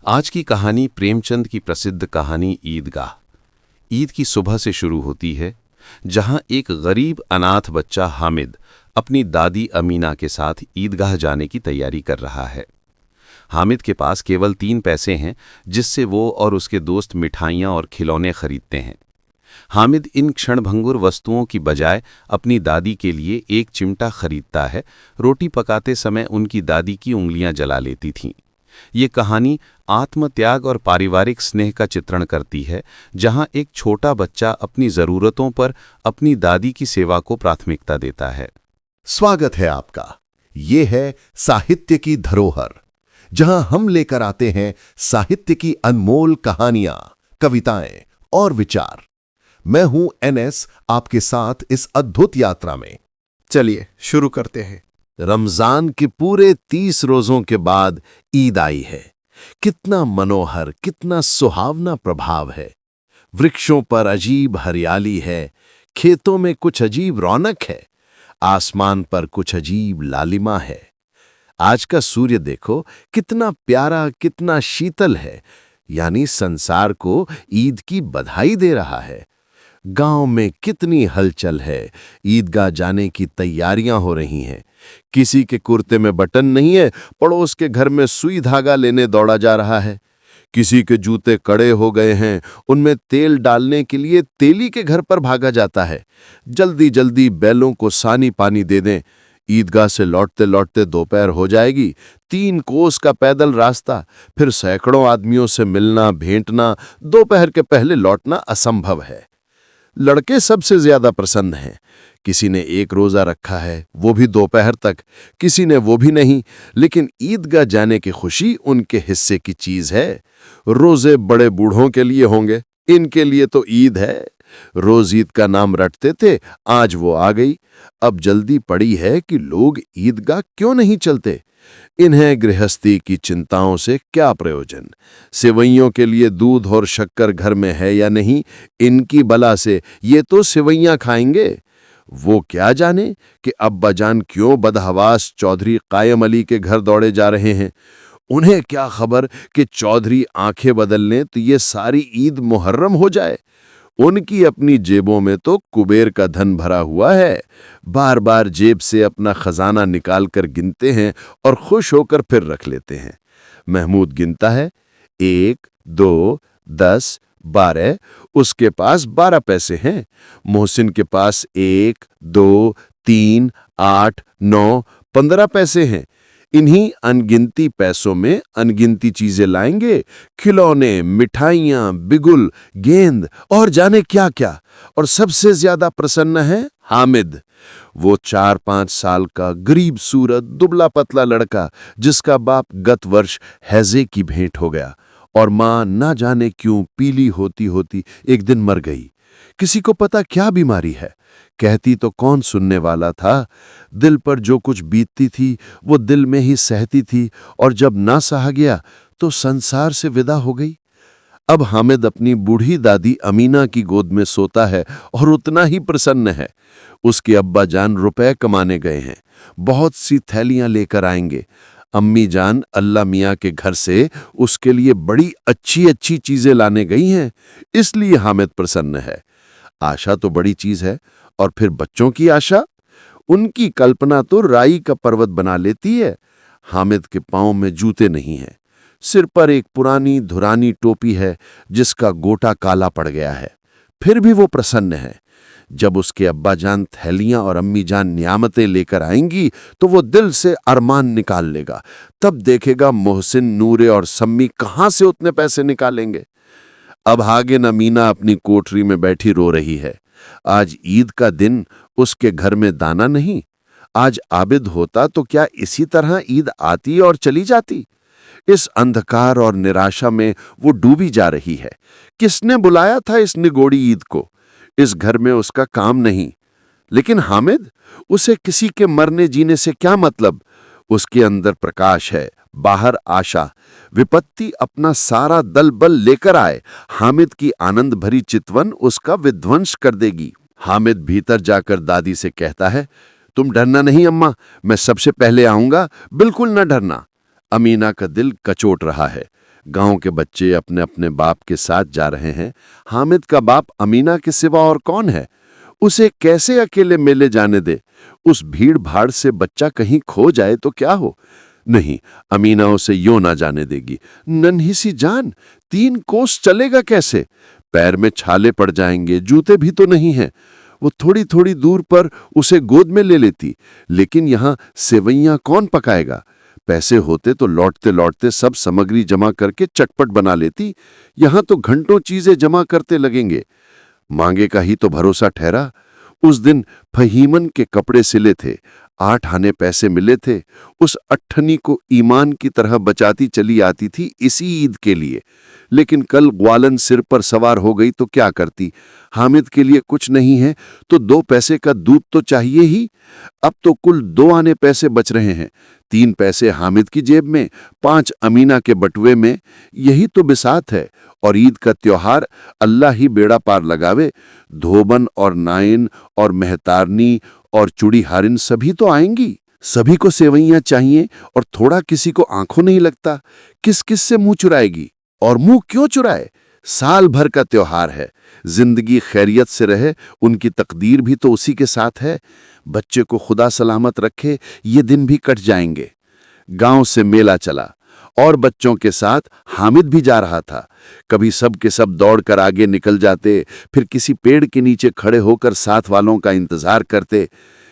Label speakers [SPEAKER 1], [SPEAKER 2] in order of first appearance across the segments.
[SPEAKER 1] आज की कहानी प्रेमचंद की प्रसिद्ध कहानी ईदगाह। ईद की सुबह से शुरू होती है, जहां एक गरीब अनाथ बच्चा हामिद अपनी दादी अमीना के साथ ईदगाह जाने की तैयारी कर रहा है। हामिद के पास केवल 3 पैसे हैं, जिससे वो और उसके दोस्त मिठाइयाँ और खिलौने खरीदते हैं। हामिद इन क्षणभंगुर वस्तुओं की बजाय अपनी दादी के लिए एक चिमटा खरीदता है। रोटी पकाते समय उनकी दादी की उंगलियां जला लेती थीं। ये कहानी आत्मत्याग और पारिवारिक स्नेह का चित्रण करती है, जहां एक छोटा बच्चा अपनी जरूरतों पर अपनी दादी की सेवा को प्राथमिकता देता है।
[SPEAKER 2] स्वागत है आपका। ये है साहित्य की धरोहर, जहां हम लेकर आते हैं साहित्य की अनमोल कहानियां, कविताएं और विचार। मैं हूं एनएस, आपके साथ इस अद्भुत यात्रा में।
[SPEAKER 3] चलिए शुरू करते हैं।
[SPEAKER 2] रमजान के पूरे 30 रोजों के बाद ईद आई है। कितना मनोहर, कितना सुहावना प्रभाव है। वृक्षों पर अजीब हरियाली है, खेतों में कुछ अजीब रौनक है, आसमान पर कुछ अजीब लालिमा है। आज का सूर्य देखो, कितना प्यारा, कितना शीतल है, यानी संसार को ईद की बधाई दे रहा है। गांव में कितनी हलचल है, ईदगाह जाने की तैयारियां हो रही हैं। किसी के कुर्ते में बटन नहीं है, पड़ोस के घर में सुई धागा लेने दौड़ा जा रहा है। किसी के जूते कड़े हो गए हैं, उनमें तेल डालने के लिए तेली के घर पर भागा जाता है। जल्दी जल्दी बैलों को सानी पानी दे दें। ईदगाह से लौटते लौटते दोपहर हो जाएगी। 3 कोस का पैदल रास्ता, फिर सैकड़ों आदमियों से मिलना भेंटना, दोपहर के पहले लौटना असंभव है। लड़के सबसे ज्यादा प्रसन्न हैं। किसी ने 1 रोजा रखा है, वो भी दोपहर तक, किसी ने वो भी नहीं, लेकिन ईदगाह जाने की खुशी उनके हिस्से की चीज है। रोजे बड़े बूढ़ों के लिए होंगे, इनके लिए तो ईद है। रोज ईद का नाम रटते थे, आज वो आ गई। अब जल्दी पड़ी है कि लोग ईदगाह क्यों नहीं चलते। इन्हें गृहस्थी की चिंताओं से क्या प्रयोजन। सेवइयों के लिए दूध और शक्कर घर में है या नहीं, इनकी बला से ये तो सेवइयां खाएंगे। वो क्या जाने कि अब्बाजान क्यों बदहवास चौधरी कायम अली के घर दौड़े जा रहे हैं। उन्हें क्या खबर कि चौधरी आंखें बदल लें तो ये सारी ईद मुहर्रम हो जाए। उनकी अपनी जेबों में तो कुबेर का धन भरा हुआ है। बार बार जेब से अपना खजाना निकालकर गिनते हैं और खुश होकर फिर रख लेते हैं। महमूद गिनता है, 1, 2, 10, 12। उसके पास 12 पैसे हैं। मोहसिन के पास 1, 2, 3, 8, 9, 15 पैसे हैं। इन्हीं अनगिनती पैसों में अनगिनती चीजें लाएंगे, खिलौने, मिठाइयां, बिगुल, गेंद और जाने क्या क्या। और सबसे ज्यादा प्रसन्न है हामिद, वो 4-5 साल का गरीब सूरत दुबला पतला लड़का, जिसका बाप गत वर्ष हैजे की भेंट हो गया और मां ना जाने क्यों पीली होती होती एक दिन मर गई। किसी को पता क्या बीमारी है, कहती तो कौन सुनने वाला था। दिल पर जो कुछ बीतती थी वो दिल में ही सहती थी, और जब ना सहा गया तो संसार से विदा हो गई। अब हामिद अपनी बूढ़ी दादी अमीना की गोद में सोता है और उतना ही प्रसन्न है। उसके अब्बा जान रुपए कमाने गए हैं, बहुत सी थैलियां लेकर आएंगे। अम्मी जान अल्लाह मियाँ के घर से उसके लिए बड़ी अच्छी अच्छी चीजें लाने गई हैं, इसलिए हामिद प्रसन्न है। आशा तो बड़ी चीज है, और फिर बच्चों की आशा, उनकी कल्पना तो राई का पर्वत बना लेती है। हामिद के पांव में जूते नहीं हैं, सिर पर एक पुरानी धुरानी टोपी है जिसका गोटा काला पड़ गया है। फिर भी वो प्रसन्न है। जब उसके अब्बा जान थैलियां और अम्मी जान नियामतें लेकर आएंगी तो वो दिल से अरमान निकाल लेगा। तब देखेगा मोहसिन, नूरे और सम्मी कहां से उतने पैसे निकालेंगे। अब हागिन अमीना अपनी कोठरी में बैठी रो रही है। आज ईद का दिन, उसके घर में दाना नहीं। आज आबिद होता तो क्या इसी तरह ईद आती और चली जाती। इस अंधकार और निराशा में वो डूबी जा रही है। किसने बुलाया था इस निगोड़ी ईद को। इस घर में उसका काम नहीं। लेकिन हामिद, उसे किसी के मरने जीने से क्या मतलब। उसके अंदर प्रकाश है, बाहर आशा। विपत्ति अपना सारा दल बल लेकर आए, हामिद की आनंद भरी चितवन उसका विध्वंस कर देगी। हामिद भीतर जाकर दादी से कहता है, तुम डरना नहीं अम्मा, मैं सबसे पहले आऊंगा, बिल्कुल न डरना। अमीना का दिल कचोट रहा है। गांव के बच्चे अपने अपने बाप के साथ जा रहे हैं। हामिद का बाप अमीना के सिवा और कौन है? उसे कैसे अकेले मेले जाने दे? उस भीड़ भाड़ से बच्चा कहीं खो जाए तो क्या हो? नहीं, अमीना उसे यूं ना जाने देगी। नन्ही सी जान, 3 कोस चलेगा कैसे? पैर में छाले पड़ जाएंगे, जूते भी तो नहीं हैं। वो थोड़ी थोड़ी दूर पर उसे गोद में ले लेती, लेकिन यहां सेवैयां कौन पकाएगा? पैसे होते तो लौटते लौटते सब सामग्री जमा करके चटपट बना लेती। यहां तो घंटों चीजें जमा करते लगेंगे। मांगे का ही तो भरोसा ठहरा। उस दिन फहीमन के कपड़े सिले थे, 8 आने पैसे मिले थे। उस अट्ठनी को ईमान की तरह बचाती चली आती थी इसी ईद के लिए। लेकिन कल ग्वालन सिर पर सवार हो गई तो क्या करती? हामिद के लिए कुछ नहीं है तो 2 पैसे का दूध तो चाहिए ही। अब तो कुल 2 आने पैसे बच रहे हैं। 3 पैसे हामिद की जेब में, 5 अमीना के बटुए में। यही तो बिसात है। और ईद का त्योहार अल्लाह ही बेड़ा पार लगावे। धोबन और नाइन और मेहतारनी और चुड़ी हारिन सभी तो आएंगी। सभी को सेवैयां चाहिए और थोड़ा किसी को आंखों नहीं लगता। किस किस से मुंह चुराएगी? और मुंह क्यों चुराए? साल भर का त्योहार है। जिंदगी खैरियत से रहे, उनकी तकदीर भी तो उसी के साथ है। बच्चे को खुदा सलामत रखे, ये दिन भी कट जाएंगे। गांव से मेला चला और बच्चों के साथ हामिद भी जा रहा था। कभी सब के सब दौड़कर आगे निकल जाते, फिर किसी पेड़ के नीचे खड़े होकर साथ वालों का इंतजार करते।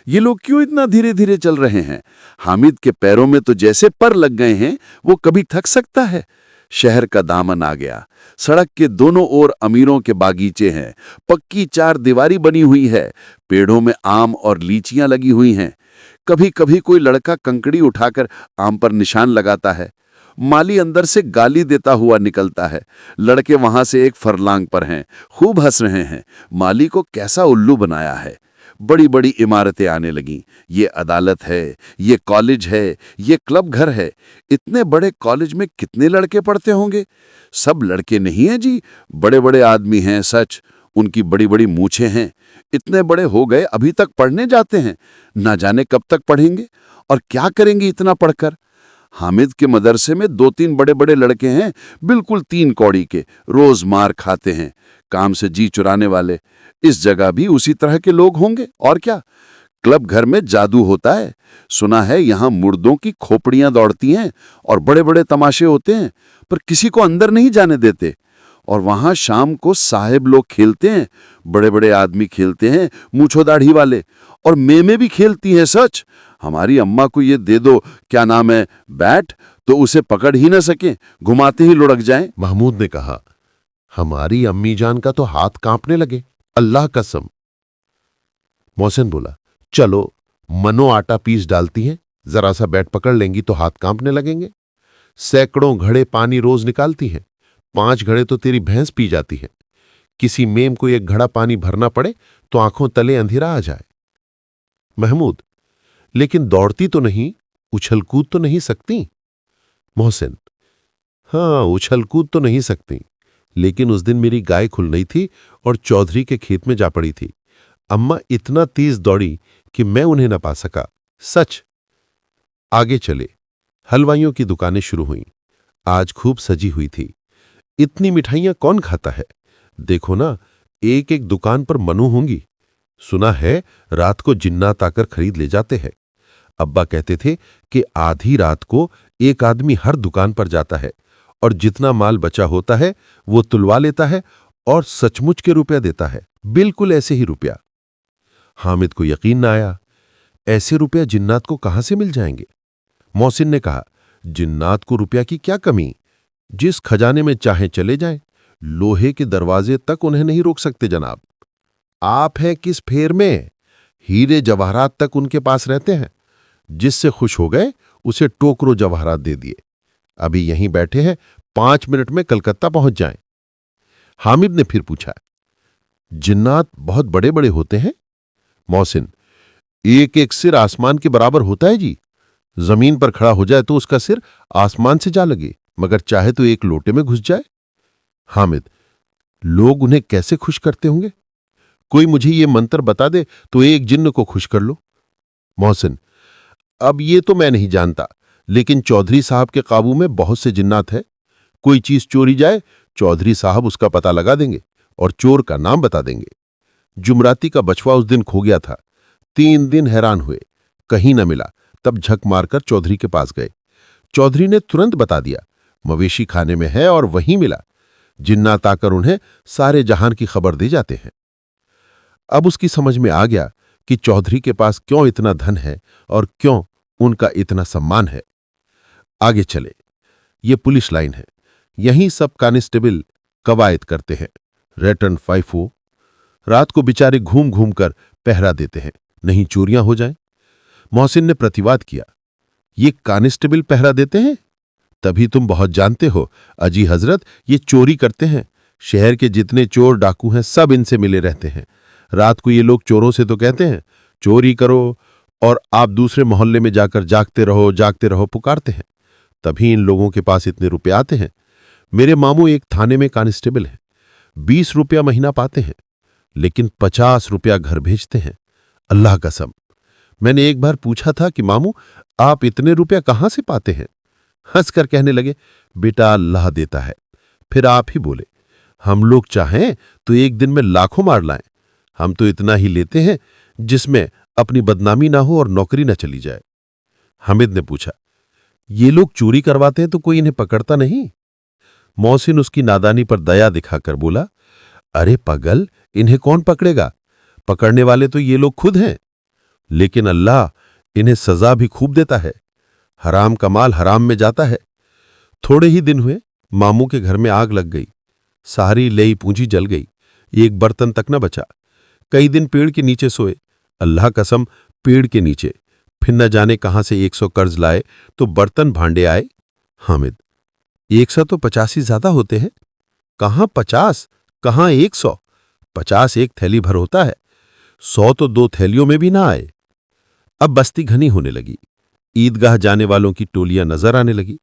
[SPEAKER 2] ये लोग क्यों इतना धीरे धीरे चल रहे हैं? हामिद के पैरों में तो जैसे पर लग गए हैं। वो कभी थक सकता है? शहर का दामन आ गया। सड़क के दोनों ओर अमीरों के बागीचे हैं। पक्की 4 दीवारी बनी हुई है। पेड़ों में आम और लीचियां लगी हुई हैं। कभी कभी कोई लड़का कंकड़ी उठाकर आम पर निशान लगाता है। माली अंदर से गाली देता हुआ निकलता है। लड़के वहां से एक फरलांग पर हैं, खूब हंस रहे हैं। माली को कैसा उल्लू बनाया है। बड़ी बड़ी इमारतें आने लगीं। ये अदालत है, ये कॉलेज है, ये क्लब घर है। इतने बड़े कॉलेज में कितने लड़के पढ़ते होंगे? सब लड़के नहीं हैं जी, बड़े बड़े आदमी हैं सच। उनकी बड़ी बड़ी मूछें हैं। इतने बड़े हो गए अभी तक पढ़ने जाते हैं। ना जाने कब तक पढ़ेंगे और क्या करेंगे इतना पढ़कर। हामिद के मदरसे में 2-3 बड़े बड़े लड़के हैं, बिल्कुल 3 कौड़ी के, रोज मार खाते हैं, काम से जी चुराने वाले। इस जगह भी उसी तरह के लोग होंगे और क्या। क्लब घर में जादू होता है। सुना है यहां मुर्दों की खोपड़ियां दौड़ती हैं और बड़े बड़े तमाशे होते हैं, पर किसी को अंदर नहीं जाने देते। और वहां शाम को साहेब लोग खेलते हैं, बड़े बड़े आदमी खेलते हैं, मूछो दाढ़ी वाले। और मेमे भी खेलती हैं सच। हमारी अम्मा को ये दे दो, क्या नाम है, बैट, तो उसे पकड़ ही न सके, घुमाते ही लुढ़क जाएं।
[SPEAKER 4] महमूद ने कहा, हमारी अम्मी जान का तो हाथ कांपने लगे, अल्लाह कसम। मोहसिन बोला, चलो मनो आटा पीस डालती हैं, जरा सा बैट पकड़ लेंगी तो हाथ कांपने लगेंगे। सैकड़ों घड़े पानी रोज निकालती हैं, 5 घड़े तो तेरी भैंस पी जाती है। किसी मेम को 1 घड़ा पानी भरना पड़े तो आंखों तले अंधेरा आ जाए। महमूद, लेकिन दौड़ती तो नहीं, उछल कूद तो नहीं सकती। मोहसिन, हाँ, उछल कूद तो नहीं सकती, लेकिन उस दिन मेरी गाय खुल रही थी और चौधरी के खेत में जा पड़ी थी। अम्मा इतना तेज दौड़ी कि मैं उन्हें न पा सका, सच। आगे चले। हलवाइयों की दुकानें शुरू हुईं। आज खूब सजी हुई थी। इतनी मिठाइयां कौन खाता है? देखो ना, एक एक दुकान पर मनु होंगी। सुना है रात को जिन्नात आकर खरीद ले जाते हैं। अब्बा कहते थे कि आधी रात को एक आदमी हर दुकान पर जाता है और जितना माल बचा होता है वो तुलवा लेता है और सचमुच के रुपया देता है, बिल्कुल ऐसे ही रुपया। हामिद को यकीन न आया, ऐसे रुपया जिन्नात को कहां से मिल जाएंगे? मोहसिन ने कहा, जिन्नात को रुपया की क्या कमी, जिस खजाने में चाहे चले जाएं, लोहे के दरवाजे तक उन्हें नहीं रोक सकते जनाब। आप हैं किस फेर में, हीरे जवाहरात तक उनके पास रहते हैं। जिससे खुश हो गए उसे टोकरो जवाहरात दे दिए। अभी यहीं बैठे हैं, 5 मिनट में कलकत्ता पहुंच जाएं। हामिद ने फिर पूछा, जिन्नात बहुत बड़े बड़े होते हैं? मोहसिन, एक एक सिर आसमान के बराबर होता है जी। जमीन पर खड़ा हो जाए तो उसका सिर आसमान से जा लगे, मगर चाहे तो एक लोटे में घुस जाए। हामिद, लोग उन्हें कैसे खुश करते होंगे? कोई मुझे ये मंत्र बता दे तो एक जिन्न को खुश कर लो। मोहसिन, अब ये तो मैं नहीं जानता, लेकिन चौधरी साहब के काबू में बहुत से जिन्नात है। कोई चीज चोरी जाए, चौधरी साहब उसका पता लगा देंगे और चोर का नाम बता देंगे। जुमराती का बछवा उस दिन खो गया था। 3 दिन हैरान हुए, कहीं न मिला। तब झक मारकर चौधरी के पास गए। चौधरी ने तुरंत बता दिया, मवेशी खाने में है और वहीं मिला। जिन्नात आकर उन्हें सारे जहान की खबर दे जाते हैं। अब उसकी समझ में आ गया कि चौधरी के पास क्यों इतना धन है और क्यों उनका इतना सम्मान है। आगे चले। ये पुलिस लाइन है। यहीं सब कांस्टेबल कवायद करते हैं। रेटन फाइफो रात को बेचारे घूम घूम कर पहरा देते हैं, नहीं चोरियां हो जाएं। मोहसिन ने प्रतिवाद किया, ये कांस्टेबल पहरा देते हैं? तभी तुम बहुत जानते हो अजी हजरत, ये चोरी करते हैं। शहर के जितने चोर डाकू हैं सब इनसे मिले रहते हैं। रात को ये लोग चोरों से तो कहते हैं चोरी करो, और आप दूसरे मोहल्ले में जाकर जागते रहो पुकारते हैं। तभी इन लोगों के पास इतने रुपए आते हैं। मेरे मामू एक थाने में कांस्टेबल हैं, 20 रुपया महीना पाते हैं, लेकिन 50 रुपया घर भेजते हैं। अल्लाह कसम, मैंने एक बार पूछा था कि मामू आप इतने रुपया कहां से पाते हैं? हंसकर कहने लगे, बेटा अल्लाह देता है। फिर आप ही बोले, हम लोग चाहें तो एक दिन में लाखों मार लाएं। हम तो इतना ही लेते हैं जिसमें अपनी बदनामी ना हो और नौकरी ना चली जाए। हामिद ने पूछा, ये लोग चोरी करवाते हैं तो कोई इन्हें पकड़ता नहीं? मोहसिन उसकी नादानी पर दया दिखाकर बोला, अरे पगल, इन्हें कौन पकड़ेगा? पकड़ने वाले तो ये लोग खुद हैं। लेकिन अल्लाह इन्हें सजा भी खूब देता है। हराम का माल हराम में जाता है। थोड़े ही दिन हुए, मामू के घर में आग लग गई। सारी लेई पूंजी जल गई, एक बर्तन तक न बचा। कई दिन पेड़ के नीचे सोए। अल्लाह कसम, पेड़ के नीचे। फिर न जाने कहां से 100 कर्ज लाए तो बर्तन भांडे आए। हामिद, 100 तो 85 ज्यादा होते हैं। कहां 50, कहां 100? 50 एक थैली भर होता है, 100 तो 2 थैलियों में भी ना आए। अब बस्ती घनी होने लगी। ईदगाह जाने वालों की टोलियां नजर आने लगी,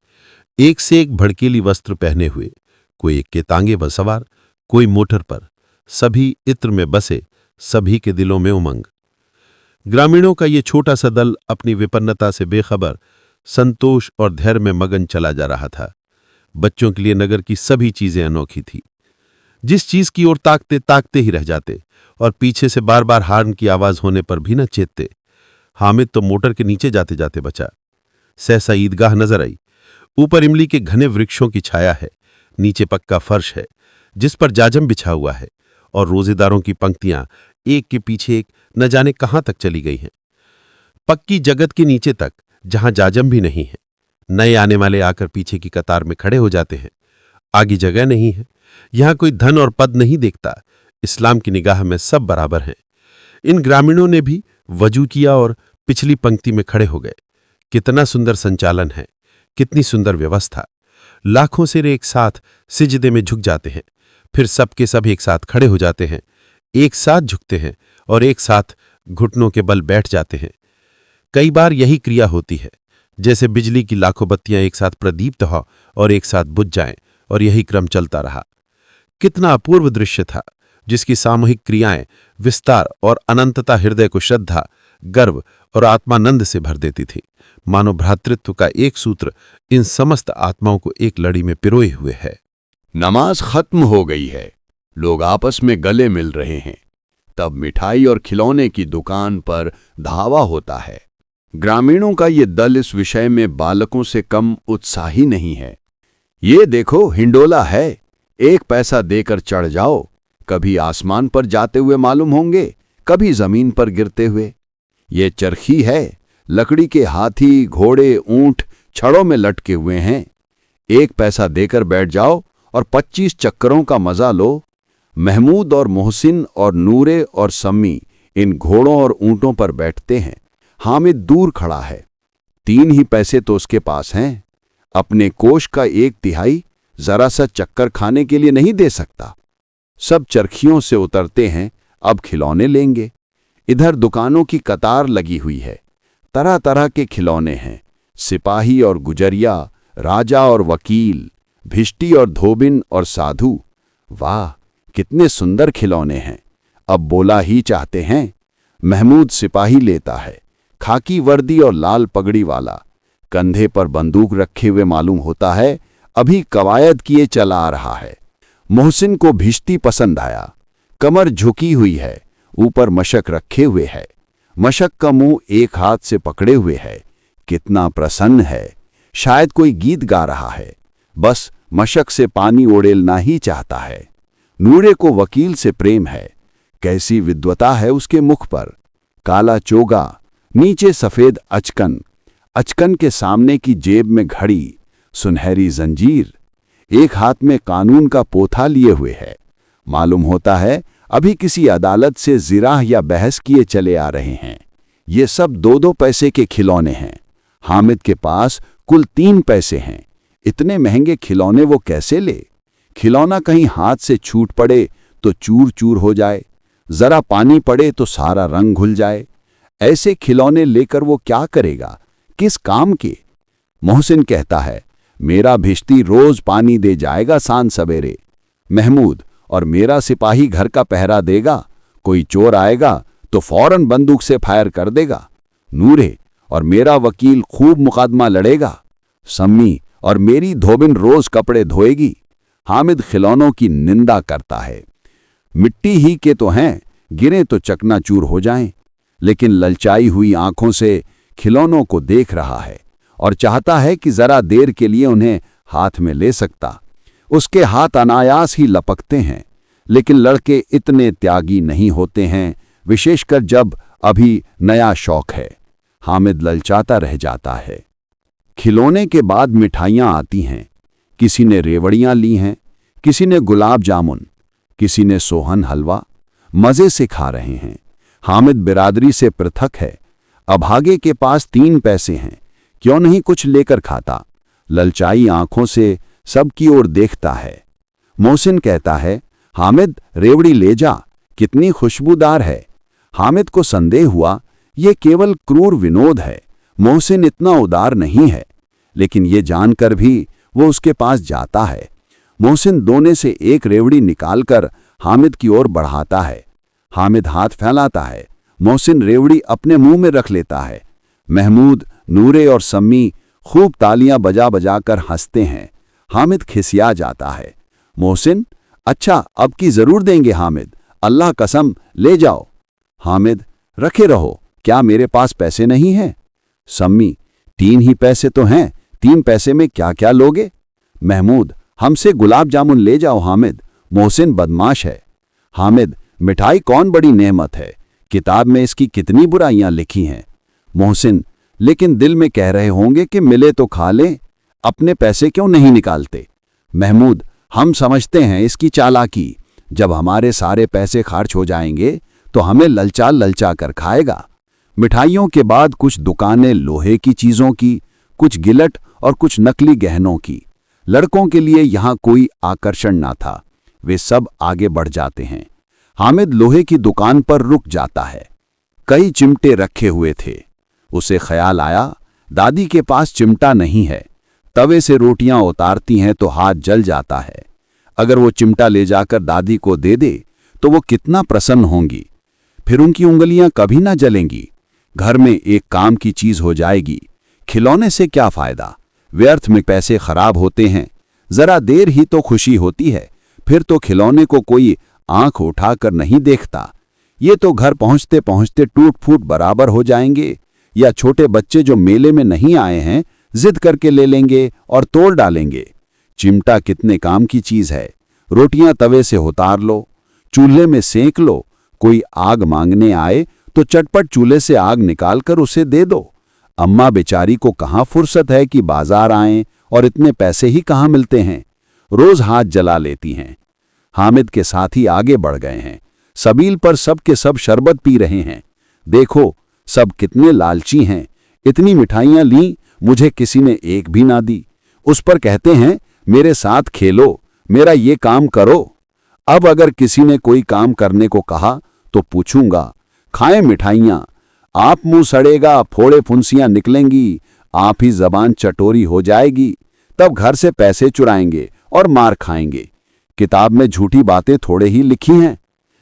[SPEAKER 4] एक से एक भड़कीली वस्त्र पहने हुए। कोई एक के तांगे पर सवार, कोई मोटर पर। सभी इत्र में बसे, सभी के दिलों में उमंग। ग्रामीणों का ये छोटा सा दल अपनी विपन्नता से बेखबर संतोष और धैर्य में मगन चला जा रहा था। बच्चों के लिए नगर की सभी चीजें अनोखी थी। जिस चीज की ओर ताकते ताकते ही रह जाते और पीछे से बार बार हार्न की आवाज होने पर भी न चेतते। हामिद तो मोटर के नीचे जाते जाते बचा। सहसा ईदगाह नजर आई। ऊपर इमली के घने वृक्षों की छाया है, नीचे पक्का फर्श है जिस पर जाजम बिछा हुआ है, और रोजेदारों की पंक्तियां एक के पीछे एक न जाने कहां तक चली गई हैं। पक्की जगत के नीचे तक, जहां जाजम भी नहीं है। नए आने वाले आकर पीछे की कतार में खड़े हो जाते हैं। आगे जगह नहीं है। यहां कोई धन और पद नहीं देखता। इस्लाम की निगाह में सब बराबर हैं। इन ग्रामीणों ने भी वजू किया और पिछली पंक्ति में खड़े हो गए। कितना सुंदर संचालन है, कितनी सुंदर व्यवस्था। लाखों सिर एक साथ सिजदे में झुक जाते हैं, फिर सबके सब एक साथ खड़े हो जाते हैं, एक साथ झुकते हैं और एक साथ घुटनों के बल बैठ जाते हैं। कई बार यही क्रिया होती है, जैसे बिजली की लाखों बत्तियां एक साथ प्रदीप्त हो और एक साथ बुझ जाएं, और यही क्रम चलता रहा। कितना अपूर्व दृश्य था, जिसकी सामूहिक क्रियाएं विस्तार और अनंतता हृदय को श्रद्धा, गर्व और आत्मानंद से भर देती थी। मानो भ्रातृत्व का एक सूत्र इन समस्त आत्माओं को एक लड़ी में पिरोए हुए है।
[SPEAKER 1] नमाज खत्म हो गई है, लोग आपस में गले मिल रहे हैं। तब मिठाई और खिलौने की दुकान पर धावा होता है। ग्रामीणों का ये दल इस विषय में बालकों से कम उत्साही नहीं है। ये देखो, हिंडोला है, 1 पैसा देकर चढ़ जाओ। कभी आसमान पर जाते हुए मालूम होंगे, कभी जमीन पर गिरते हुए। ये चरखी है, लकड़ी के हाथी, घोड़े, ऊंट छड़ों में लटके हुए हैं। 1 पैसा देकर बैठ जाओ और 25 चक्करों का मजा लो। महमूद और मोहसिन और नूरे और सम्मी इन घोड़ों और ऊंटों पर बैठते हैं। हामिद दूर खड़ा है, 3 ही पैसे तो उसके पास हैं। अपने कोष का 1/3 जरा सा चक्कर खाने के लिए नहीं दे सकता। सब चरखियों से उतरते हैं, अब खिलौने लेंगे। इधर दुकानों की कतार लगी हुई है, तरह तरह के खिलौने हैं। सिपाही और गुजरिया, राजा और वकील, भिष्टी और धोबिन और साधु। वाह, कितने सुंदर खिलौने हैं। अब बोला ही चाहते हैं। महमूद सिपाही लेता है, खाकी वर्दी और लाल पगड़ी वाला, कंधे पर बंदूक रखे हुए मालूम होता है।
[SPEAKER 5] अभी कवायद किए चला आ रहा है। मोहसिन को भिश्ती पसंद आया। कमर झुकी हुई है, ऊपर मशक रखे हुए है। मशक का मुंह एक हाथ से पकड़े हुए है। कितना प्रसन्न है, शायद कोई गीत गा रहा है। बस मशक से पानी ओढ़ेलना ही चाहता है। नूरे को वकील से प्रेम है। कैसी विद्वता है उसके मुख पर। काला चोगा, नीचे सफेद अचकन, अचकन के सामने की जेब में घड़ी, सुनहरी जंजीर, एक हाथ में कानून का पोथा लिए हुए है। मालूम होता है अभी किसी अदालत से जिराह या बहस किए चले आ रहे हैं। ये सब 2-2 पैसे के खिलौने हैं। हामिद के पास कुल 3 पैसे हैं। इतने महंगे खिलौने वो कैसे ले? खिलौना कहीं हाथ से छूट पड़े तो चूर चूर हो जाए, जरा पानी पड़े तो सारा रंग घुल जाए। ऐसे खिलौने लेकर वो क्या करेगा, किस काम के? मोहसिन कहता है, मेरा भिश्ती रोज पानी दे जाएगा सांझ सवेरे। महमूद और मेरा सिपाही घर का पहरा देगा। कोई चोर आएगा तो फौरन बंदूक से फायर कर देगा। नूरे और मेरा वकील खूब मुकदमा लड़ेगा। सम्मी और मेरी धोबिन रोज कपड़े धोएगी। हामिद खिलौनों की निंदा करता है। मिट्टी ही के तो हैं, गिरे तो चकनाचूर हो जाएं। लेकिन ललचाई हुई आंखों से खिलौनों को देख रहा है और चाहता है कि जरा देर के लिए उन्हें हाथ में ले सकता। उसके हाथ अनायास ही लपकते हैं। लेकिन लड़के इतने त्यागी नहीं होते हैं, विशेषकर जब अभी नया शौक है। हामिद ललचाता रह जाता है। खिलौने के बाद मिठाइयां आती हैं। किसी ने रेवड़ियां ली हैं, किसी ने गुलाब जामुन, किसी ने सोहन हलवा। मजे से खा रहे हैं। हामिद बिरादरी से पृथक है। अभागे के पास 3 पैसे हैं, क्यों नहीं कुछ लेकर खाता? ललचाई आंखों से सबकी ओर देखता है। मोहसिन कहता है, हामिद रेवड़ी ले जा, कितनी खुशबूदार है। हामिद को संदेह हुआ ये केवल क्रूर विनोद है, मोहसिन इतना उदार नहीं है। लेकिन ये जानकर भी वो उसके पास जाता है। मोहसिन दोने से एक रेवड़ी निकालकर हामिद की ओर बढ़ाता है। हामिद हाथ फैलाता है। मोहसिन रेवड़ी अपने मुंह में रख लेता है। महमूद, नूरे और सम्मी खूब तालियां बजा बजा कर हंसते हैं। हामिद खिसिया जाता है। मोहसिन, अच्छा अब की जरूर देंगे हामिद, अल्लाह कसम ले जाओ। हामिद, रखे रहो, क्या मेरे पास पैसे नहीं हैं? सम्मी, 3 ही पैसे तो हैं, 3 पैसे में क्या क्या लोगे? महमूद, हमसे गुलाब जामुन ले जाओ हामिद, मोहसिन बदमाश है। हामिद, मिठाई कौन बड़ी नेमत है, किताब में इसकी कितनी बुराइयां लिखी हैं। मोहसिन, लेकिन दिल में कह रहे होंगे कि मिले तो खा लें, अपने पैसे क्यों नहीं निकालते? महमूद, हम समझते हैं इसकी चालाकी, जब हमारे सारे पैसे खर्च हो जाएंगे तो हमें ललचा ललचा कर खाएगा। मिठाइयों के बाद कुछ दुकानें लोहे की चीजों की, कुछ गिलट और कुछ नकली गहनों की। लड़कों के लिए यहां कोई आकर्षण ना था, वे सब आगे बढ़ जाते हैं। हामिद लोहे की दुकान पर रुक जाता है। कई चिमटे रखे हुए थे। उसे ख्याल आया, दादी के पास चिमटा नहीं है। तवे से रोटियां उतारती हैं तो हाथ जल जाता है। अगर वो चिमटा ले जाकर दादी को दे दे तो वो कितना प्रसन्न होंगी। फिर उनकी उंगलियां कभी ना जलेंगी। घर में एक काम की चीज हो जाएगी। खिलौने से क्या फायदा, व्यर्थ में पैसे खराब होते हैं। जरा देर ही तो खुशी होती है, फिर तो खिलौने को कोई आंख उठाकर नहीं देखता। ये तो घर पहुंचते पहुंचते टूट फूट बराबर हो जाएंगे। या छोटे बच्चे जो मेले में नहीं आए हैं जिद करके ले लेंगे और तोड़ डालेंगे। चिमटा कितने काम की चीज है। रोटियां तवे से उतार लो, चूल्हे में सेंक लो। कोई आग मांगने आए तो चटपट चूल्हे से आग निकालकर उसे दे दो। अम्मा बेचारी को कहाँ फुर्सत है कि बाजार आएं, और इतने पैसे ही कहाँ मिलते हैं। रोज हाथ जला लेती हैं। हामिद के साथी आगे बढ़ गए हैं। सबील पर सब के सब शरबत पी रहे हैं। देखो सब कितने लालची हैं। इतनी मिठाइयां लीं, मुझे किसी ने एक भी ना दी। उस पर कहते हैं मेरे साथ खेलो, मेरा ये काम करो। अब अगर किसी ने कोई काम करने को कहा तो पूछूंगा, खाएं मिठाइयां, आप मुंह सड़ेगा, फोड़े फुंसियां निकलेंगी, आप ही जबान चटोरी हो जाएगी। तब घर से पैसे चुराएंगे और मार खाएंगे। किताब में झूठी बातें थोड़े ही लिखी हैं,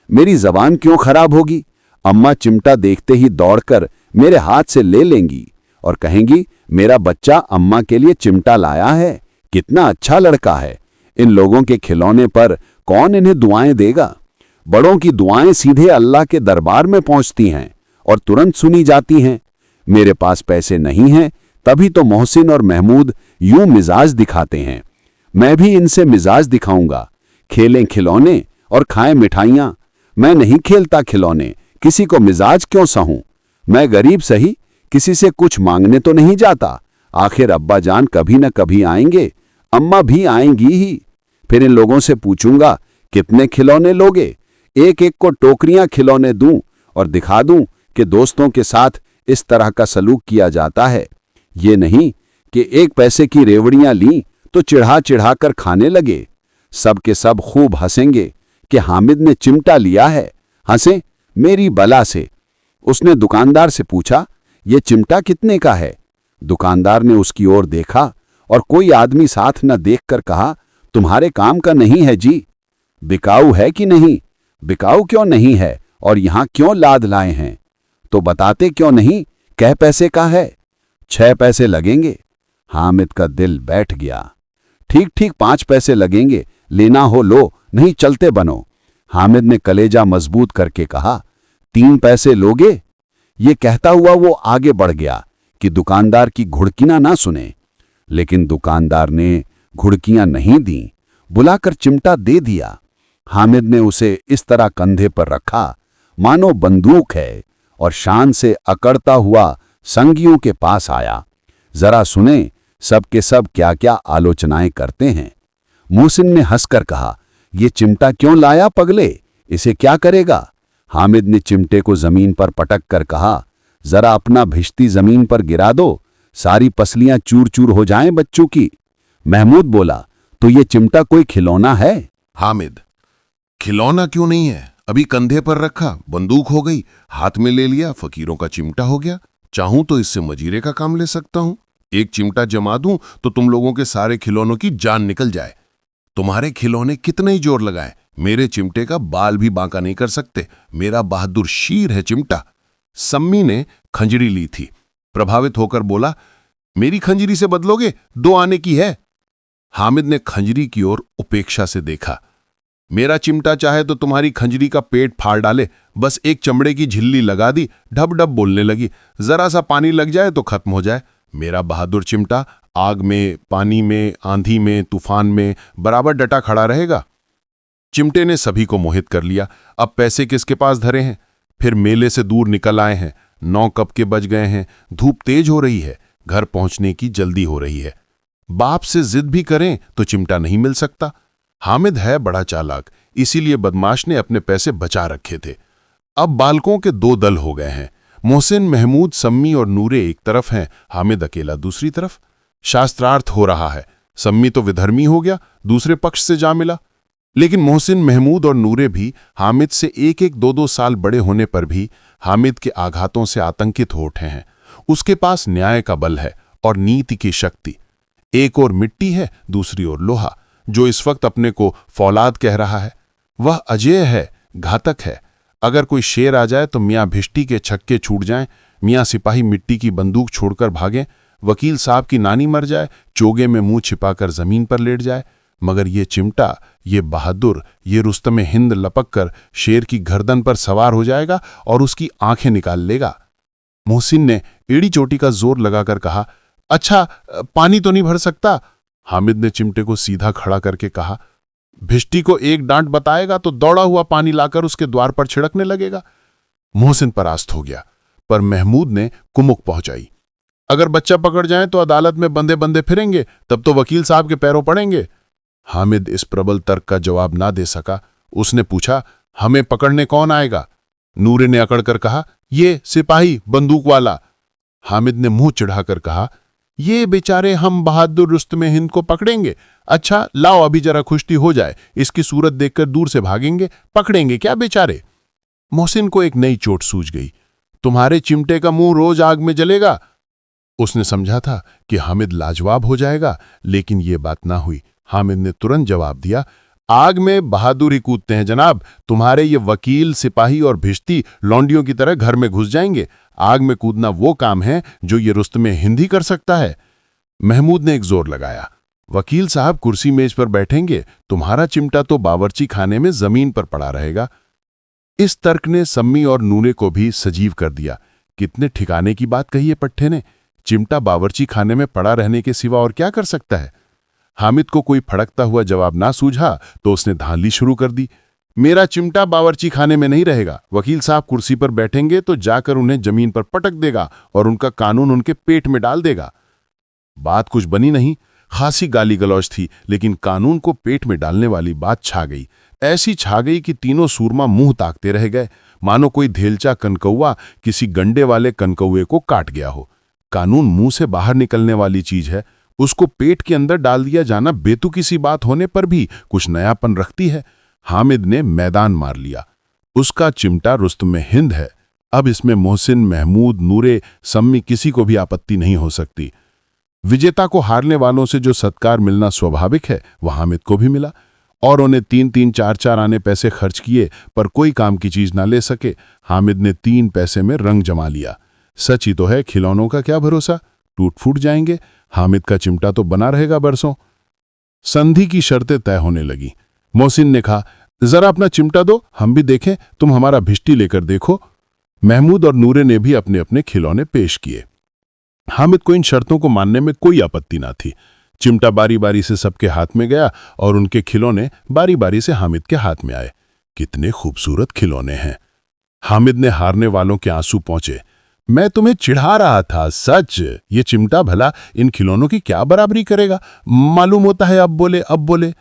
[SPEAKER 5] मेरी जबान क्यों खराब होगी। अम्मा चिमटा देखते ही दौड़कर मेरे हाथ से ले लेंगी और कहेंगी मेरा बच्चा अम्मा के लिए चिमटा लाया है, कितना अच्छा लड़का है। इन लोगों के खिलौने पर कौन इन्हें दुआएं देगा? बड़ों की दुआएं सीधे अल्लाह के दरबार में पहुंचती हैं और तुरंत सुनी जाती हैं। मेरे पास पैसे नहीं हैं, तभी तो मोहसिन और महमूद यूं मिजाज दिखाते हैं। मैं भी इनसे मिजाज दिखाऊंगा। खेलें खिलौने और खाएं मिठाइयां। मैं नहीं खेलता खिलौने, किसी को मिजाज क्यों सहूं? मैं गरीब सही, किसी से कुछ मांगने तो नहीं जाता। आखिर अब्बा जान कभी न कभी आएंगे, अम्मा भी आएंगी ही। फिर इन लोगों से पूछूंगा कितने खिलौने लोगे? एक एक को टोकरियां खिलौने दूं और दिखा दूं कि दोस्तों के साथ इस तरह का सलूक किया जाता है। ये नहीं कि एक पैसे की रेवड़ियां लीं तो चिढ़ा चिढ़ा कर खाने लगे। सब के सब खूब हंसेंगे कि हामिद ने चिमटा लिया है। हंसें मेरी बला से। उसने दुकानदार से पूछा, ये चिमटा कितने का है? दुकानदार ने उसकी ओर देखा और कोई आदमी साथ न देखकर कहा, तुम्हारे काम का नहीं है जी। बिकाऊ है कि नहीं? बिकाऊ क्यों नहीं है और यहां क्यों लाद लाए हैं? तो बताते क्यों नहीं? कै पैसे का है? 6 पैसे लगेंगे। हामिद का दिल बैठ गया। ठीक ठीक 5 पैसे लगेंगे, लेना हो लो, नहीं चलते बनो। हामिद ने कलेजा मजबूत करके कहा, 3 पैसे लोगे? ये कहता हुआ वो आगे बढ़ गया कि दुकानदार की घुड़कियां ना सुने। लेकिन दुकानदार ने घुड़कियां नहीं दी, बुलाकर चिमटा दे दिया। हामिद ने उसे इस तरह कंधे पर रखा मानो बंदूक है और शान से अकड़ता हुआ संगियों के पास आया। जरा सुने सब के सब क्या क्या आलोचनाएं करते हैं। मोहसिन ने हंसकर कहा, ये चिमटा क्यों लाया पगले? इसे क्या करेगा? हामिद ने चिमटे को जमीन पर पटक कर कहा, जरा अपना भिश्ती जमीन पर गिरा दो, सारी पसलियां चूर चूर हो जाएं बच्चों की। महमूद बोला, तो ये चिमटा कोई खिलौना है?
[SPEAKER 4] हामिद, खिलौना क्यों नहीं है? अभी कंधे पर रखा, बंदूक हो गई, हाथ में ले लिया, फकीरों का चिमटा हो गया। चाहूं तो इससे मजीरे का काम ले सकता हूं। एक चिमटा जमा दूं तो तुम लोगों के सारे खिलौनों की जान निकल जाए। तुम्हारे खिलौने कितने ही जोर लगाए, मेरे चिमटे का बाल भी बांका नहीं कर सकते। मेरा बहादुर शीर है चिमटा। सम्मी ने खंजरी ली थी। प्रभावित होकर बोला, मेरी खंजरी से बदलोगे? 2 आने की है। हामिद ने खंजरी की ओर उपेक्षा से देखा। मेरा चिमटा चाहे तो तुम्हारी खंजरी का पेट फाड़ डाले। बस एक चमड़े की झिल्ली लगा दी, ढब ढब बोलने लगी। जरा सा पानी लग जाए तो खत्म हो जाए। मेरा बहादुर चिमटा आग में, पानी में, आंधी में, तूफान में बराबर डटा खड़ा रहेगा। चिमटे ने सभी को मोहित कर लिया। अब पैसे किसके पास धरे हैं? फिर मेले से दूर निकल आए हैं। 9 कब के बज गए हैं। धूप तेज हो रही है, घर पहुंचने की जल्दी हो रही है। बाप से जिद भी करें तो चिमटा नहीं मिल सकता। हामिद है बड़ा चालाक, इसीलिए बदमाश ने अपने पैसे बचा रखे थे। अब बालकों के 2 दल हो गए हैं। मोहसिन, महमूद, सम्मी और नूरे एक तरफ हैं, हामिद अकेला दूसरी तरफ। शास्त्रार्थ हो रहा है। सम्मी तो विधर्मी हो गया, दूसरे पक्ष से जा मिला। लेकिन मोहसिन, महमूद और नूरे भी हामिद से 1-1, 2-2 साल बड़े होने पर भी हामिद के आघातों से आतंकित हो उठे हैं। उसके पास न्याय का बल है और नीति की शक्ति। एक ओर मिट्टी है, दूसरी ओर लोहा, जो इस वक्त अपने को फौलाद कह रहा है। वह अजेय है, घातक है। अगर कोई शेर आ जाए तो मियाँ भिष्टी के छक्के छूट जाएं, मियाँ सिपाही मिट्टी की बंदूक छोड़कर भागें, वकील साहब की नानी मर जाए, चोगे में मुंह छिपाकर जमीन पर लेट जाए, मगर ये चिमटा, ये बहादुर, ये रुस्तमे हिंद लपक कर शेर की गर्दन पर सवार हो जाएगा और उसकी आंखें निकाल लेगा। मोहसिन ने एड़ी चोटी का जोर लगाकर कहा, अच्छा पानी तो नहीं भर सकता? हामिद ने चिमटे को सीधा खड़ा करके कहा, भिष्टी को एक डांट बताएगा तो दौड़ा हुआ पानी लाकर उसके द्वार पर छिड़कने लगेगा। मोहसिन परास्त हो गया, पर महमूद ने कुमुक पहुंचाई। अगर बच्चा पकड़ जाए तो अदालत में बंदे बंदे फिरेंगे, तब तो वकील साहब के पैरों पड़ेंगे। हामिद इस प्रबल तर्क का जवाब ना दे सका। उसने पूछा, हमें पकड़ने कौन आएगा? नूरे ने अकड़कर कहा, ये सिपाही बंदूक वाला। हामिद ने मुंह चिढ़ाकर कहा, ये बेचारे हम बहादुर रुस्तमे हिंद को पकड़ेंगे? अच्छा लाओ अभी जरा खुश्ती हो जाए, इसकी सूरत देखकर दूर से भागेंगे, पकड़ेंगे क्या बेचारे? मोहसिन को एक नई चोट सूझ गई। तुम्हारे चिमटे का मुंह रोज आग में जलेगा। उसने समझा था कि हामिद लाजवाब हो जाएगा, लेकिन ये बात ना हुई। हामिद ने तुरंत जवाब दिया, आग में बहादुर ही कूदते हैं जनाब। तुम्हारे ये वकील, सिपाही और भिश्ती लौंडियों की तरह घर में घुस जाएंगे। आग में कूदना वो काम है जो ये रुस्तमे हिंद ही कर सकता है। महमूद ने एक जोर लगाया। वकील साहब कुर्सी मेज पर बैठेंगे, तुम्हारा चिमटा तो बावर्ची खाने में जमीन पर पड़ा रहेगा। इस तर्क ने सम्मी और नूरे को भी सजीव कर दिया। कितने ठिकाने की बात कही है पट्टे ने। चिमटा बावर्ची खाने में पड़ा रहने के सिवा और क्या कर सकता है। हामिद को कोई फड़कता हुआ जवाब ना सूझा तो उसने धांधली शुरू कर दी। मेरा चिमटा बावर्ची खाने में नहीं रहेगा। वकील साहब कुर्सी पर बैठेंगे तो जाकर उन्हें जमीन पर पटक देगा और उनका कानून उनके पेट में डाल देगा। बात कुछ बनी नहीं, खासी गाली गलौज थी, लेकिन कानून को पेट में डालने वाली बात छा गई। ऐसी छा गई कि तीनों सूरमा मुंह ताकते रह गए, मानो कोई धेलचा कनकौआ किसी गंडे वाले कनकौए को काट गया हो। कानून मुंह से बाहर निकलने वाली चीज है, उसको पेट के अंदर डाल दिया जाना बेतुकी सी बात होने पर भी कुछ नयापन रखती है। हामिद ने मैदान मार लिया। उसका चिमटा रुस्तम हिंद है। अब इसमें मोहसिन, महमूद, नूरे, सम्मी किसी को भी आपत्ति नहीं हो सकती। विजेता को हारने वालों से जो सत्कार मिलना स्वाभाविक है वह हामिद को भी मिला। और उन्हें 3-3, 4-4 आने पैसे खर्च किए पर कोई काम की चीज ना ले सके। हामिद ने 3 पैसे में रंग जमा लिया। सच ही तो है, खिलौनों का क्या भरोसा, टूट फूट जाएंगे। हामिद का चिमटा तो बना रहेगा बरसों। संधि की शर्तें तय होने लगी। मोहसिन ने कहा, जरा अपना चिमटा दो, हम भी देखें, तुम हमारा भिष्टी लेकर देखो। महमूद और नूरे ने भी अपने अपने खिलौने पेश किए। हामिद को इन शर्तों को मानने में कोई आपत्ति ना थी। चिमटा बारी बारी से सबके हाथ में गया और उनके खिलौने बारी बारी से हामिद के हाथ में आए। कितने खूबसूरत खिलौने हैं। हामिद ने हारने वालों के आंसू पहुंचे। मैं तुम्हें चिढ़ा रहा था, सच। ये चिमटा भला इन खिलौनों की क्या बराबरी करेगा, मालूम होता है। अब बोले।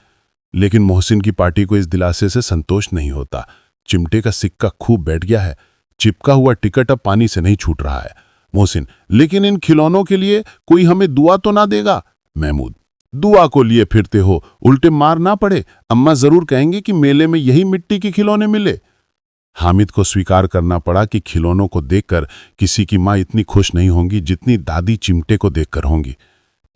[SPEAKER 4] लेकिन मोहसिन की पार्टी को इस दिलासे से संतोष नहीं होता। चिमटे का सिक्का खूब बैठ गया है। चिपका हुआ टिकट अब पानी से नहीं छूट रहा है। मोहसिन, लेकिन इन खिलौनों के लिए कोई हमें दुआ तो ना देगा। महमूद, दुआ को लिए फिरते हो, उल्टे मार ना पड़े। अम्मा जरूर कहेंगे कि मेले में यही मिट्टी के खिलौने मिले। हामिद को स्वीकार करना पड़ा कि खिलौनों को देखकर किसी की मां इतनी खुश नहीं होंगी जितनी दादी चिमटे को देखकर होंगी।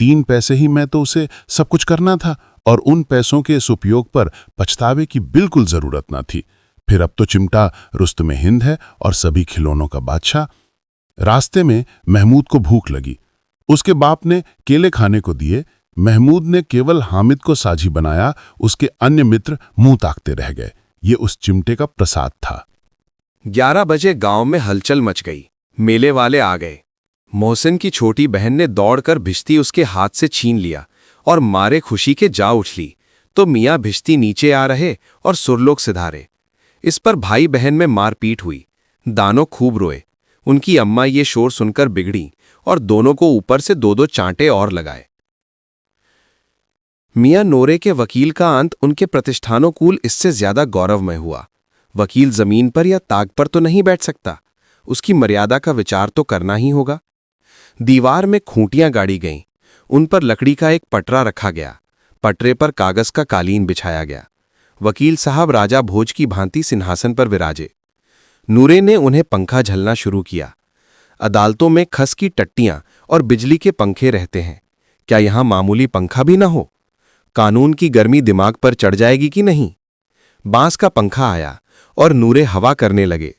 [SPEAKER 4] 3 पैसे ही मैं तो उसे सब कुछ करना था और उन पैसों के इस उपयोग पर पछतावे की बिल्कुल जरूरत ना थी। फिर अब तो चिमटा रुस्तम हिंद है और सभी खिलौनों का बादशाह। रास्ते में महमूद को भूख लगी। उसके बाप ने केले खाने को दिए। महमूद ने केवल हामिद को साझी बनाया। उसके अन्य मित्र मुंह ताकते रह गए। ये उस चिमटे का प्रसाद था।
[SPEAKER 1] 11 बजे गांव में हलचल मच गई। मेले वाले आ गए। मोहसिन की छोटी बहन ने दौड़कर भिश्ती उसके हाथ से छीन लिया और मारे खुशी के जा उछली तो मियाँ भिश्ती नीचे आ रहे और सुरलोक सिधारे। इस पर भाई बहन में मारपीट हुई। दानों खूब रोए। उनकी अम्मा ये शोर सुनकर बिगड़ी और दोनों को ऊपर से 2-2 चांटे और लगाए। मियाँ नोरे के वकील का अंत उनके प्रतिष्ठानुकूल इससे ज्यादा गौरवमय हुआ। वकील जमीन पर या ताक पर तो नहीं बैठ सकता, उसकी मर्यादा का विचार तो करना ही होगा। दीवार में खूंटियां गाड़ी गईं, उन पर लकड़ी का एक पटरा रखा गया। पटरे पर कागज का कालीन बिछाया गया। वकील साहब राजा भोज की भांति सिंहासन पर विराजे। नूरे ने उन्हें पंखा झलना शुरू किया। अदालतों में खस की टट्टियां और बिजली के पंखे रहते हैं, क्या यहां मामूली पंखा भी ना हो? कानून की गर्मी दिमाग पर चढ़ जाएगी कि नहीं? बांस का पंखा आया और नूरे हवा करने लगे।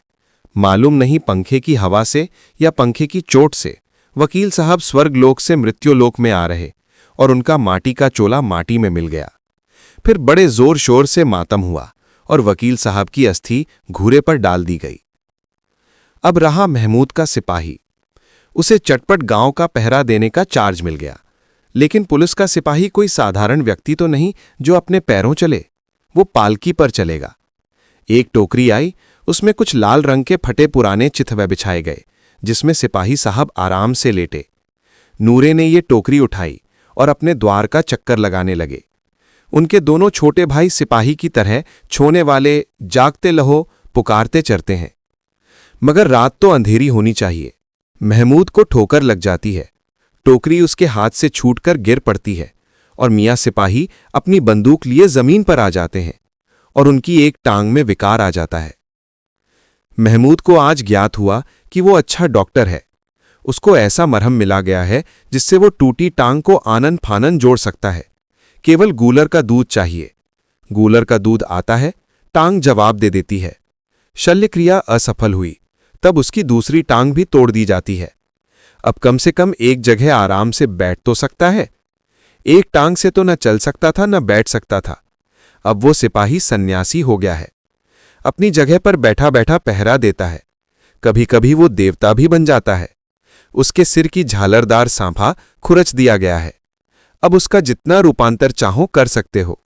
[SPEAKER 1] मालूम नहीं पंखे की हवा से या पंखे की चोट से वकील साहब स्वर्गलोक से मृत्युलोक में आ रहे और उनका माटी का चोला माटी में मिल गया। फिर बड़े जोर शोर से मातम हुआ और वकील साहब की अस्थि घूरे पर डाल दी गई। अब रहा महमूद का सिपाही। उसे चटपट गांव का पहरा देने का चार्ज मिल गया। लेकिन पुलिस का सिपाही कोई साधारण व्यक्ति तो नहीं जो अपने पैरों चले, वो पालकी पर चलेगा। एक टोकरी आई, उसमें कुछ लाल रंग के फटे पुराने चिथवे बिछाए गए जिसमें सिपाही साहब आराम से लेटे। नूरे ने ये टोकरी उठाई और अपने द्वार का चक्कर लगाने लगे। उनके दोनों छोटे भाई सिपाही की तरह छोने वाले जागते लहो पुकारते चरते हैं। मगर रात तो अंधेरी होनी चाहिए। महमूद को ठोकर लग जाती है। टोकरी उसके हाथ से छूटकर गिर पड़ती है और मियाँ सिपाही अपनी बंदूक लिए जमीन पर आ जाते हैं और उनकी एक टांग में विकार आ जाता है। महमूद को आज ज्ञात हुआ कि वो अच्छा डॉक्टर है। उसको ऐसा मरहम मिला गया है जिससे वो टूटी टांग को आनन फानन जोड़ सकता है। केवल गूलर का दूध चाहिए। गूलर का दूध आता है, टांग जवाब दे देती है। शल्यक्रिया असफल हुई, तब उसकी दूसरी टांग भी तोड़ दी जाती है। अब कम से कम एक जगह आराम से बैठ तो सकता है।
[SPEAKER 3] एक टांग से तो न चल सकता था न बैठ सकता था। अब वो सिपाही सन्यासी हो गया है। अपनी जगह पर बैठा बैठा पहरा देता है। कभी कभी वो देवता भी बन जाता है। उसके सिर की झालरदार सांभा खुरच दिया गया है। अब उसका जितना रूपांतर चाहो कर सकते हो।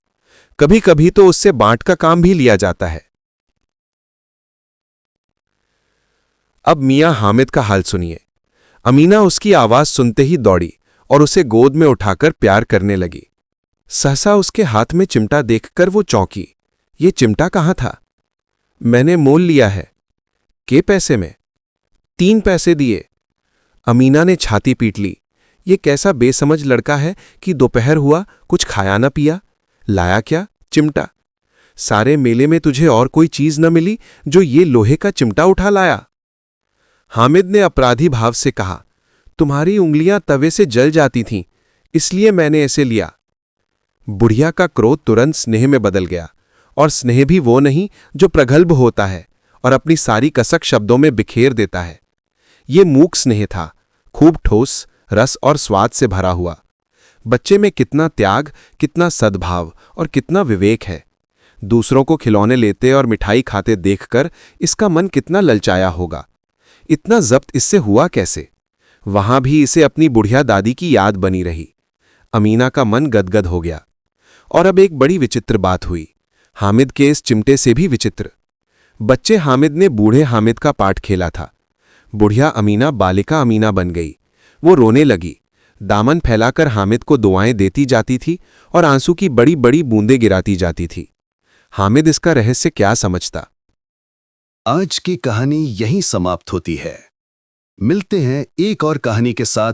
[SPEAKER 3] कभी कभी तो उससे बांट का काम भी लिया जाता है। अब मियां हामिद का हाल सुनिए। अमीना उसकी आवाज सुनते ही दौड़ी और उसे गोद में उठाकर प्यार करने लगी। सहसा उसके हाथ में चिमटा देखकर वो चौंकी। ये चिमटा कहाँ था? मैंने मोल लिया है। के पैसे में? 3 पैसे दिए। अमीना ने छाती पीट ली। ये कैसा बेसमझ लड़का है कि दोपहर हुआ कुछ खाया न पिया। लाया क्या? चिमटा। सारे मेले में तुझे और कोई चीज न मिली जो ये लोहे का चिमटा उठा लाया? हामिद ने अपराधी भाव से कहा, तुम्हारी उंगलियां तवे से जल जाती थीं, इसलिए मैंने ऐसे लिया। बुढ़िया का क्रोध तुरंत स्नेह में बदल गया, और स्नेह भी वो नहीं जो प्रगल्भ होता है और अपनी सारी कसक शब्दों में बिखेर देता है। ये मूक स्नेह था, खूब ठोस, रस और स्वाद से भरा हुआ। बच्चे में कितना त्याग, कितना सद्भाव और कितना विवेक है। दूसरों को खिलौने लेते और मिठाई खाते देखकर इसका मन कितना ललचाया होगा। इतना जब्त इससे हुआ कैसे? वहां भी इसे अपनी बुढ़िया दादी की याद बनी रही। अमीना का मन गदगद हो गया। और अब एक बड़ी विचित्र बात हुई, हामिद के इस चिमटे से भी विचित्र। बच्चे हामिद ने बूढ़े हामिद का पाठ खेला था। बुढ़िया अमीना बालिका अमीना बन गई। वो रोने लगी, दामन फैलाकर हामिद को दुआएं देती जाती थी और आंसू की बड़ी बड़ी बूंदें गिराती जाती थी। हामिद इसका रहस्य क्या समझता?
[SPEAKER 2] आज की कहानी यहीं समाप्त होती है। मिलते हैं एक और कहानी के साथ